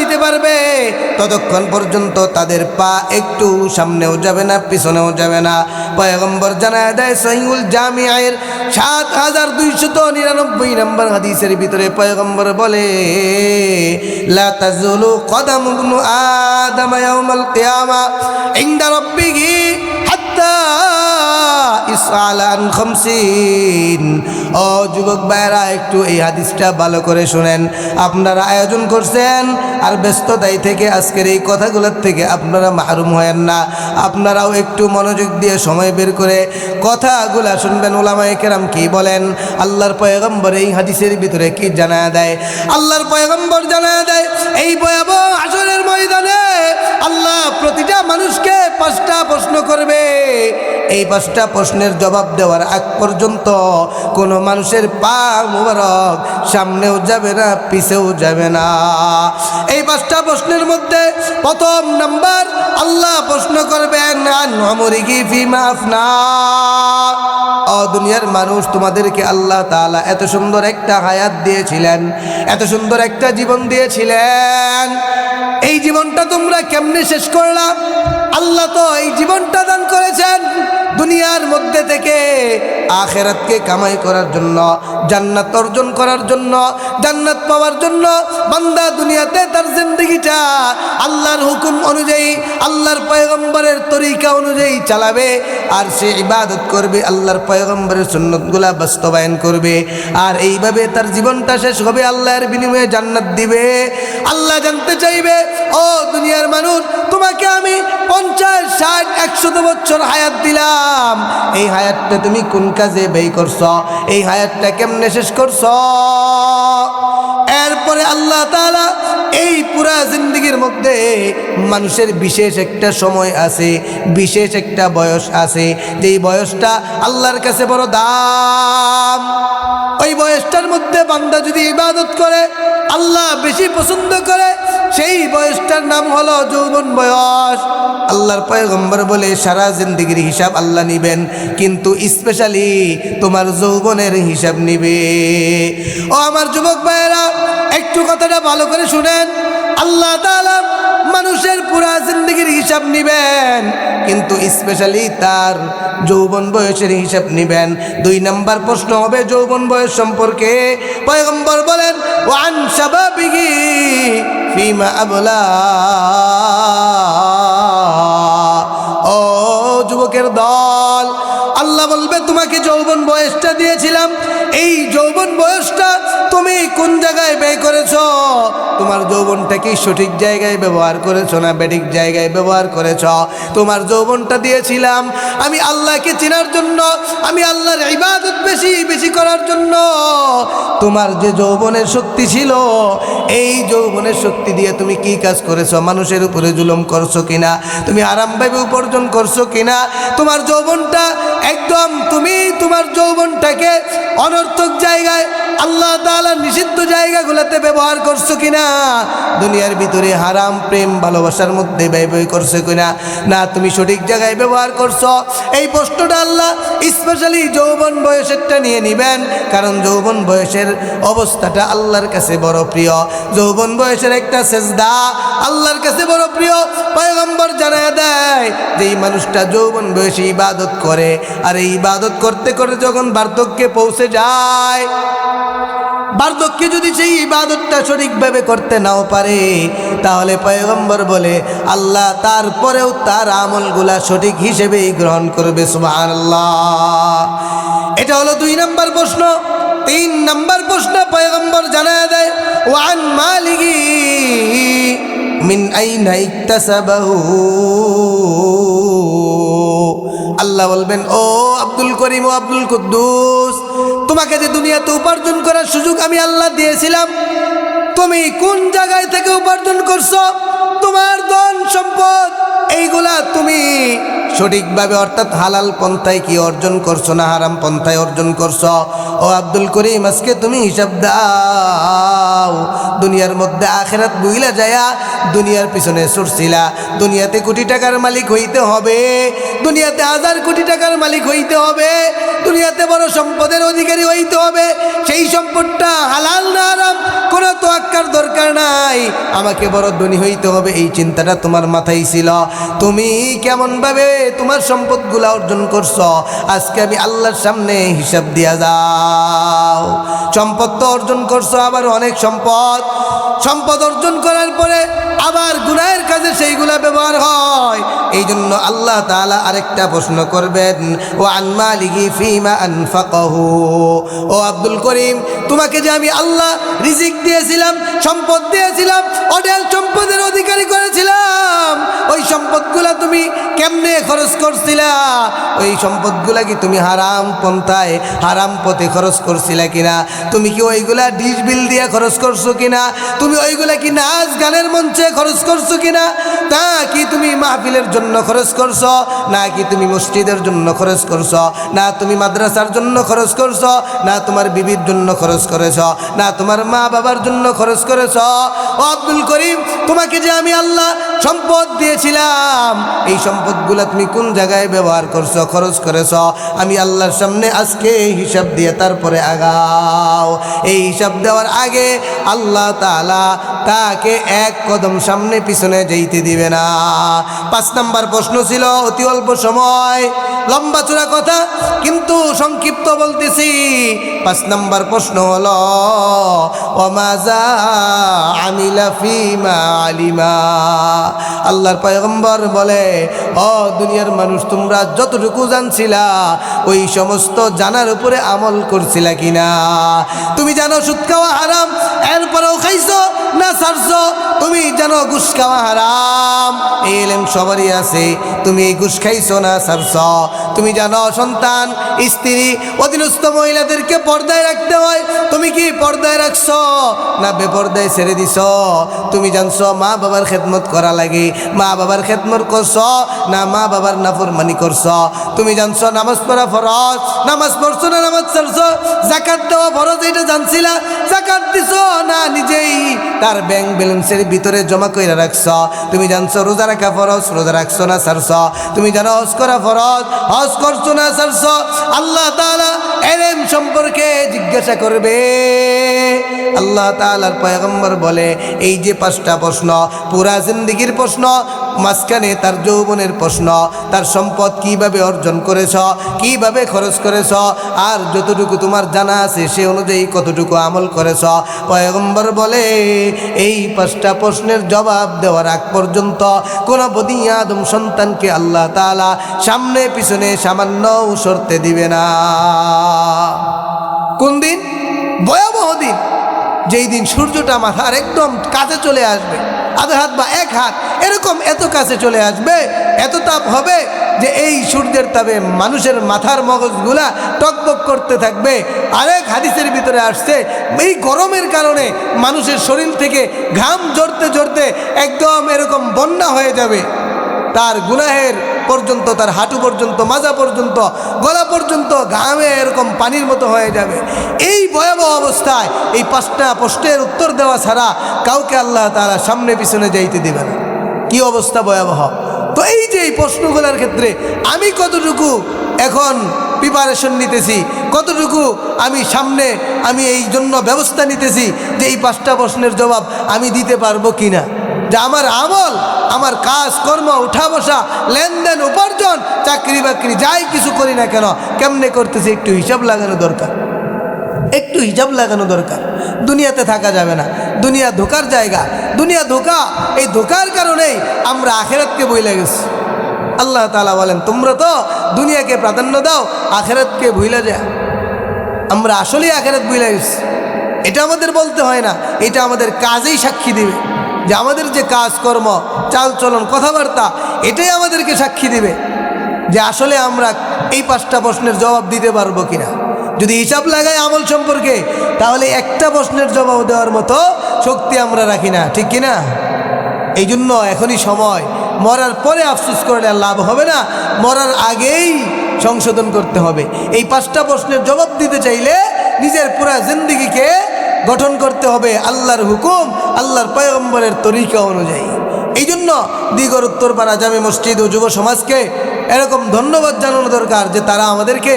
দিতে পারবে ততক্ষণ পর্যন্ত তাদের পা একটু সামনেও যাবে না পিছনেও যাবে না। পয়গম্বর জানায় দেয় সহিহুল জামিআর ৭২৯৯ নম্বর হাদিসের ভিতরে পয়গম্বর বলে লা তাজুলু কদামু ইবনু আদম ইয়াউমাল কিয়ামা ইনদা রাব্বিহি হাত্তা ইসআলান 50। ও যুবক ভাইরা, একটু এই হাদিসটা ভালো করে শুনেন। আপনারা আয়োজন করছেন আর ব্যস্ততায় থেকে আজকের এই কথাগুলোর থেকে আপনারা মাহরুম হয়েন না। আপনারাও একটু মনোযোগ দিয়ে সময় বের করে কথাগুলা শুনবেন। উলামায়ে কেরাম কি বলেন, আল্লাহর পয়গম্বর এই হাদিসের ভিতরে কি জানায় দেয়? আল্লাহর পয়গম্বর জানায় দেয় এই ভয়াবহ হাসরের ময়দানে আল্লাহ প্রতিটা মানুষকে 5টা প্রশ্ন করবে। এই 5টা প্রশ্নের জবাব দেওয়ার আগ পর্যন্ত কোনো মানুষের পা মুবারক সামনেও যাবে না পিছেও যাবে না। এই 5টা প্রশ্নের মধ্যে প্রথম নাম্বার, আল্লাহ প্রশ্ন করবেন আন উমরিহি ফিমা আফনা। ও দুনিয়ার মানুষ, তোমাদেরকে আল্লাহ তাআলা এত সুন্দর একটা হায়াত দিয়েছিলেন, এত সুন্দর একটা জীবন দিয়েছিলেন, এই জীবনটা তোমরা কেমনে শেষ করলা? আল্লাহ তো এই জীবনটা দান করেছেন দুনিয়ার মধ্যে থেকে আখিরাতকে কামাই করার জন্য, জান্নাত অর্জন করার জন্য, জান্নাত পাওয়ার জন্য। বান্দা দুনিয়াতে তার জিন্দেগিটা আল্লাহর হুকুম অনুযায়ী, আল্লাহর পয়গম্বরের তরিকা অনুযায়ী চালাবে, আর সে ইবাদত করবে, আল্লাহর পয়গম্বরের সুন্নতগুলা বাস্তবায়ন করবে, আর এইভাবে তার জীবনটা শেষ হবে, আল্লাহর বিনিময়ে জান্নাত দিবে। আল্লাহ জানতে চাইবে, ও দুনিয়ার মানুষ, তোমাকে আমি 50, 60, 100 বছর হায়াত দিলাম, এই হায়াতটা তুমি কোন কাজে ব্যয় করছো? এই হায়াতটা কেমনে শেষ করছো? এরপরে আল্লাহ তাআলা এই পুরা জিন্দেগির মধ্যে মানুষের বিশেষ একটা সময় আছে, বিশেষ একটা বয়স আছে, যেই বয়সটা আল্লাহর কাছে বড় দাম। ওই বয়সটার মধ্যে বান্দা যদি ইবাদত করে, আল্লাহ বেশি পছন্দ করে, সেই বয়সটার নাম হলো যৌবন বয়স। আল্লাহর পয়গম্বর বলে সারা জিন্দেগির হিসাব আল্লাহ নিবেন, কিন্তু স্পেশালি তোমার যৌবনের হিসাব নিবে। ও আমার যুবক ভাইয়েরা, একটু কথাটা ভালো করে শুনেন। আল্লাহ তাআলা মানুষের পুরা জিন্দেগির হিসাব নিবেন, কিন্তু স্পেশালি তার যৌবন বয়সের হিসাব নিবেন। 2 নম্বর প্রশ্ন হবে যৌবন বয়স সম্পর্কে। পয়গম্বর বলেন ওয়ান শাবাবিহি ফিমা আবলা। ও যুবকের দল, আল্লাহ বলবে তোমাকে যৌবন বয়সটা দিয়েছিলাম, এই যৌবন বয়সটা তুমি কোন জায়গায় ব্যয় করেছো? তোমার যৌবনটা কি সঠিক জায়গায় ব্যবহার করেছো না বেঠিক জায়গায় ব্যবহার করেছো? তোমার যৌবনটা দিয়েছিলাম আমি আল্লাহকে চেনার জন্য, আমি আল্লাহর ইবাদত বেশি বেশি করার জন্য। তোমার যে যৌবনের শক্তি ছিল, এই যৌবনের শক্তি দিয়ে তুমি কি কাজ করেছো? মানুষের উপরে জুলুম করছো কিনা? তুমি আরামভাবে উপার্জন করছো কিনা? তোমার যৌবনটা একদম তুমি তোমার যৌবনটাকে অনর্থক জায়গায়, আল্লাহ তাআলা নিষিদ্ধ জায়গাগুলোতে ব্যবহার করছো কিনা? দুনিয়ার ভিতরে হারাম প্রেম ভালোবাসার মধ্যে ব্যয় করছো কিনা? না তুমি সঠিক জায়গায় ব্যবহার করছো? এই প্রশ্নটা আল্লাহ স্পেশালি যৌবন বয়সেরটা নিয়ে নিবেন, কারণ যৌবন বয়সের অবস্থাটা আল্লাহর কাছে বড় প্রিয়। যৌবন বয়সের একটা সেজদা আল্লাহর কাছে বড় প্রিয়। পয়গম্বর জানায় দেয় যে এই মানুষটা যৌবন বয়সে ইবাদত করে, আর এই ইবাদত করতে করতে যখন বার্ধক্যে পৌঁছে যায়, বার্ধক্যে যদি সেই ইবাদতটা সঠিকভাবে করতে নাও পারে, তাহলে পয়গম্বর বলে আল্লাহ তারপরেও তার আমলগুলা সঠিক হিসেবেই গ্রহণ করবে। সুবহানাল্লাহ। এটা হলো 2 নম্বর প্রশ্ন। 3 নম্বর প্রশ্ন পয়গম্বর জানায় দেয় ওয়ান মালিহি মিন আইনা ইকতাসাবাহু। আল্লাহ বলবেন, ও আব্দুল করিম, ও আব্দুল কুদ্দুস, তোমাকে যে দুনিয়াতে উপার্জন করার সুযোগ আমি আল্লাহ দিয়েছিলাম, তুমি কোন জায়গায় থেকে উপার্জন করছো? তোমার ধন সম্পদ এইগুলা তুমি সঠিকভাবে অর্থাৎ হালাল পন্থায় কি অর্জন করছো না হারাম পন্থায় অর্জন করছো? ও আব্দুল করিম, আজকে তুমি হিসাব দাও। দুনিয়ার মধ্যে আখিরাত বুইলা যায়া দুনিয়ার পিছনে ছুটছিলা। দুনিয়াতে কোটি টাকার মালিক হইতে হবে, দুনিয়াতে 1000 কোটি টাকার মালিক হইতে হবে, দুনিয়াতে বড় সম্পদের অধিকারী হইতে হবে। সেই সম্পদটা হালাল না হারাম কোন কোনো তোয়াক্কার দরকার নাই, আমাকে বড় ধনী হইতে হবে এই চিন্তাটা তোমার মাথায় ছিল। তুমি কেমনভাবে তোমার সম্পদগুলো অর্জন করছো আজকে আমি আল্লাহর সামনে হিসাব দিয়া যাও। সম্পদ তো অর্জন করছো, আবার অনেক সম্পদ অর্জন করার পরে আবার গুনাহের কাজে সেইগুলা ব্যবহার হয়। এই জন্য আল্লাহ তাআলা আরেকটা প্রশ্ন করবেন, ও আন মালিহি ফিমা আনফাকাহু। ও আব্দুল করিম, তোমাকে যে আমি আল্লাহ রিজিক দিয়েছিলাম, সম্পদ দিয়েছিলাম, অঢেল সম্পদের অধিকারী করেছিলাম, ওই সম্পদগুলা তুমি কেমনে খরচ করছিলা? ওই সম্পদগুলা কি তুমি হারাম পন্থায় হারাম পথে খরচ করছিলা কিনা? তুমি কি ওইগুলা ডিশ বিল দিয়ে খরচ করছো কিনা? তুমি ওইগুলা কি নাচ গানের মঞ্চে খরচ করছো কিনা? তা কি তুমি মাহফিলের জন্য খরচ করছো, না কি তুমি মসজিদের জন্য খরচ করছো, না তুমি মাদ্রাসার জন্য খরচ করছো, না তোমার বিবির জন্য খরচ করেছো, না তোমার মা বাবার জন্য খরচ করেছো? ও আব্দুল করিম, তোমাকে যে আমি আল্লাহ সম্পদ দিয়েছিলাম, এই সম্পদগুলো তুমি কোন জায়গায় ব্যবহার করছো, খরচ করেছো? আমি আল্লাহর সামনে আজকে হিসাব দিয়ে তারপরে আগাও। এই হিসাব দেওয়ার আগে আল্লাহ তাআলা তাকে এক কদম সামনে পিছনে যেতে দিবে না। 5 নাম্বার প্রশ্ন ছিল, অতি অল্প সময়, লম্বা চূড়া কথা কিন্তু সংক্ষিপ্ত বলতেছি। 5 নাম্বার প্রশ্ন হলো, ওয়ামাযা আমিলা ফিমা আলিমা। আল্লাহর পয়গম্বর বলে, ও দুনিয়ার মানুষ, তোমরা যতটুকু জানছিলা ওই সমস্ত জানার উপরে আমল করছিলা কিনা? তুমি জানো সুদ খাওয়া হারাম, এরপরেও খাইছো না ছাড়ছো? তুমি জানো ঘুষ খাওয়া হারাম, এই ইলম সবারই আছে, তুমি এই ঘুষ খাইছো না ছাড়ছো? তুমি জানো সন্তান, স্ত্রী, অধীনস্থ মহিলাদেরকে পর্দায় রাখতে হয়, তুমি কি পর্দায় রাখছো না বেপর্দায় ছেড়ে দিছো? তুমি জানছো মা বাবার খেদমত করা লাগে, মা বাবার খেদমত করছো না মা বাবার নাফরমানি করছো? তুমি জানছো নামাজ পড়া ফরজ, নামাজ পড়ছো না নামাজ ছাড়ছো? যাকাত দেওয়া ফরজ, এটা জানছিলা, যাকাত দিছো না নিজেই তার ব্যাংক ব্যালেন্সের ভিতরে জমা করে রাখছো? তুমি জানছো রোজা রাখা ফরজ, রোজা রাখছো না ছাড়ছো? তুমি জানো হজ করা ফরজ, হজ করছো না ছাড়ছো? আল্লাহ তাআলা ইলম সম্পর্কে জিজ্ঞাসা করবে। আল্লাহ তাআলার পয়গম্বর বলে, এই যে 5টা প্রশ্ন, পুরা জিন্দেগির প্রশ্ন, মাঝখানে তার যৌবনের প্রশ্ন, তার সম্পদ কিভাবে অর্জন করেছ, কিভাবে খরচ করেছ, আর যতটুকু তোমার জানা আছে সে অনুযায়ী কতটুকু আমল করেছ। পয়গম্বর বলে, এই 5টা প্রশ্নের জবাব দেওয়ার আগ পর্যন্ত কোনো বনি আদম সন্তানকে আল্লাহ তাআলা সামনে পিছনে সামান্য সরতে দিবে না। কোন দিন? ভয়াবহ দিন, যেই দিন সূর্যটা মাথার একদম কাছে চলে আসবে, আধা হাত বা 1 হাত এরকম এত কাছে চলে আসবে, এত তাপ হবে যে এই সূর্যের তাপে মানুষের মাথার মগজগুলা টকবক করতে থাকবে। আরেক হাদিসের ভিতরে আসছে, এই গরমের কারণে মানুষের শরীর থেকে ঘাম ঝরতে ঝরতে একদম এরকম বন্যা হয়ে যাবে, তার গুনাহের পর্যন্ত, তার হাঁটু পর্যন্ত, মাজা পর্যন্ত, গলা পর্যন্ত ঘামে এরকম পানির মতো হয়ে যাবে। এই ভয়াবহ অবস্থায় এই 5টা প্রশ্নের উত্তর দেওয়া ছাড়া কাউকে আল্লাহ তাআলা সামনে পিছনে যাইতে দিবে না। কি অবস্থা ভয়াবহ! তো এই যে এই প্রশ্নগুলোর ক্ষেত্রে আমি কতটুকু এখন প্রিপারেশন নিতেছি, কতটুকু আমি সামনে আমি এই জন্য ব্যবস্থা নিতেছি যে এই 5টা প্রশ্নের জবাব আমি দিতে পারবো কিনা, যে আমার আমল, আমার কাজ কর্ম, উঠা বসা, লেনদেন, উপার্জন, চাকরি বাকরি যাই কিছু করি না কেন কেমনে করতেছি, একটু হিসাব লাগানো দরকার, একটু হিসাব লাগানো দরকার। দুনিয়াতে থাকা যাবে না, দুনিয়া ধোকার জায়গা, দুনিয়া ধোকা। এই ধোকার কারণেই আমরা আখেরাতকে ভুলে গেছি। আল্লাহ তাআলা বলেন, তোমরা তো দুনিয়াকে প্রাধান্য দাও, আখেরাতকে ভুলে যায়। আমরা আসলেই আখেরাত ভুলে গেছি। এটা আমাদের বলতে হয় না, এটা আমাদের কাজেই সাক্ষী দিবে, যে আমাদের যে কাজকর্ম, চালচলন, কথাবার্তা, এটাই আমাদেরকে সাক্ষী দিবে যে আসলে আমরা এই 5টা প্রশ্নের জবাব দিতে পারবো কিনা। যদি হিসাব লাগাই আমল সম্পর্কে, তাহলে একটা প্রশ্নের জবাব দেওয়ার মতো শক্তি আমরা রাখি না, ঠিক কিনা? এই জন্য এখনই সময়, মরার পরে আফসোস করলে লাভ হবে না, মরার আগেই সংশোধন করতে হবে। এই 5টা প্রশ্নের জবাব দিতে চাইলে নিজের পুরা জিন্দেগিকে গঠন করতে হবে আল্লাহর হুকুম, আল্লাহর পয়গম্বরের তরিকা অনুযায়ী। এই জন্য দিগর উত্তরপাড়া জামে মসজিদ ও যুব সমাজকে এরকম ধন্যবাদ জানানো দরকার যে তারা আমাদেরকে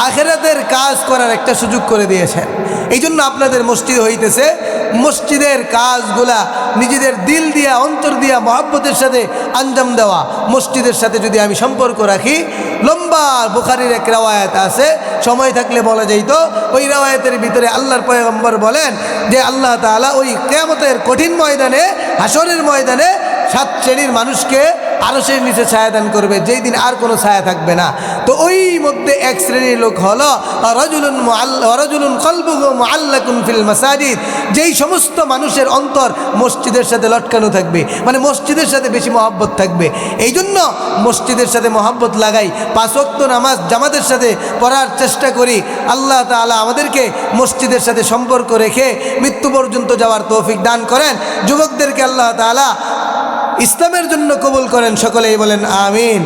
আখিরাতের কাজ করার একটা সুযোগ করে দিয়েছেন। এই জন্য আপনাদের মসজিদ হইতেছে, মসজিদের কাজগুলা নিজেদের দিল দিয়া অন্তর দিয়া মহব্বতের সাথে আঞ্জাম দেওয়া। মসজিদের সাথে যদি আমি সম্পর্ক রাখি, লম্বা বুখারীর এক রিওয়ায়াত আছে, সময় থাকলে বলা যাইতো। ওই রিওয়ায়াতের ভিতরে আল্লাহর পয়গম্বর বলেন যে আল্লাহ তাআলা ওই কিয়ামতের কঠিন ময়দানে, হাসরের ময়দানে 7 শ্রেণীর মানুষকে আরশের নিচে ছায়া দান করবে, যেই দিন আর কোনো ছায়া থাকবে না। তো ওই মধ্যে এক শ্রেণীর লোক হলো রাজুলুন কলবুহু মুআল্লাকুন ফিল মাসাজিদ, যেই সমস্ত মানুষের অন্তর মসজিদের সাথে লটকানো থাকবে, মানে মসজিদের সাথে বেশি মহব্বত থাকবে। এই জন্য মসজিদের সাথে মহব্বত লাগাই, 5 ওয়াক্ত নামাজ জামাতের সাথে পড়ার চেষ্টা করি। আল্লাহ তাআলা আমাদেরকে মসজিদের সাথে সম্পর্ক রেখে মৃত্যু পর্যন্ত যাওয়ার তৌফিক দান করেন। যুবকদেরকে আল্লাহ তাআলা ইসলামের জন্য কবুল করেন। সকলেই বলেন আমিন।